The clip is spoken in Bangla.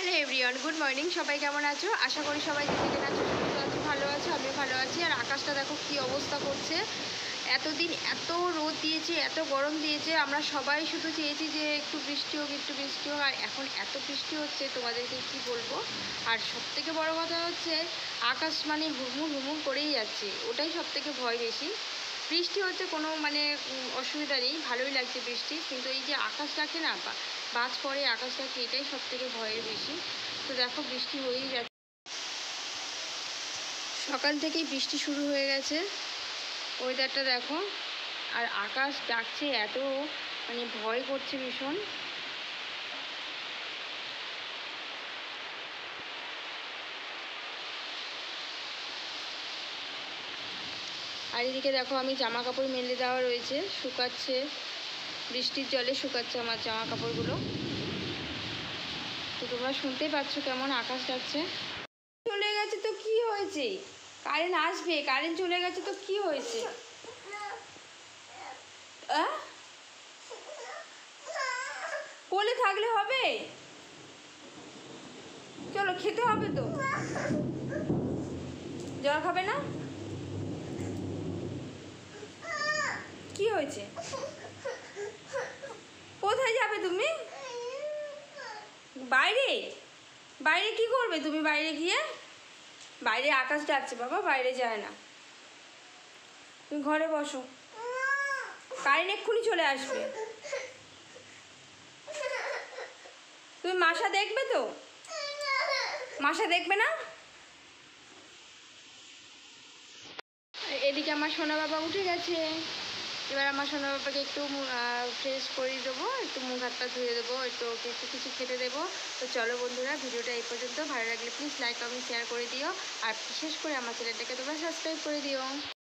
Hello everyone, good morning. সবাই কেমন আছো? আশা করি সবাই যেদিকে আছো সুস্থ আছো, ভালো আছো। আমিও ভালো আছি। আর আকাশটা দেখো কি অবস্থা করছে। এতদিন এত রোদ দিয়েছে, এত গরম দিয়েছে, আমরা সবাই শুধু চেয়েছি যে একটু বৃষ্টি হোক, একটু বৃষ্টি হোক। আর এখন এত বৃষ্টি হচ্ছে, তোমাদেরকে কি বলবো। আর সবথেকে বড় কথা হচ্ছে আকাশ মানে হুড়মুড় হুড়মুড় করেই যাচ্ছে, ওটাই সবথেকে ভয় বেশি। বৃষ্টি হচ্ছে কোনো অসুবিধা নেই, ভালোই লাগছে বৃষ্টি, কিন্তু এই যে আকাশটাকে না বাজ পড়ে আকাশটাকে, এটাই সবথেকে ভয়ের বেশি। তো দেখো বৃষ্টি হয়েই যাচ্ছে, সকাল থেকেই বৃষ্টি শুরু হয়ে গেছে। ওয়েদারটা দেখো, আর আকাশ ডাকছে এত, ভয় করছে ভীষণ। আর এদিকে দেখো আমি জামা কাপড় মেলে দেওয়া রয়েছে, শুকাচ্ছে, বৃষ্টির জলে শুকাচ্ছে আমার জামা কাপড়গুলো। তো তোমরা শুনতেই পাচ্ছ কেমন আকাশ ডাকছে। চলে গেছে তো কি হয়েছে, কারেন্ট আসবে, কারেন্ট চলে গেছে তো কি হয়েছে। কোলে থাকলে হবে, চলো খেতে হবে তো। জল খাবে না? কি হয়েছে? কোথায় যাবে তুমি? বাইরে? বাইরে কি করবে তুমি বাইরে গিয়ে? বাইরে আকাশ ডাকছে বাবা, বাইরে যায় না। তুমি ঘরে বসো, কারেন্ট এক্ষুনি চলে আসবে। তুমি মাসা দেখবে তো? মাসা দেখবে না? এদিকে আমার সোনা বাবা উঠে গেছে। এবার আমার সোনা বাবাকে একটু ফ্রেশ করিয়ে দেবো, একটু মুখ হাত পা ধুয়ে দেবো, একটু ওকে একটু কিছু খেতে দেবো। তো চলো বন্ধুরা, ভিডিওটা এই পর্যন্ত। ভালো লাগলে প্লিজ লাইক কমেন্ট শেয়ার করে দিও, আর বিশেষ করে আমার চ্যানেলটাকে তোমরা সাবস্ক্রাইব করে দিও।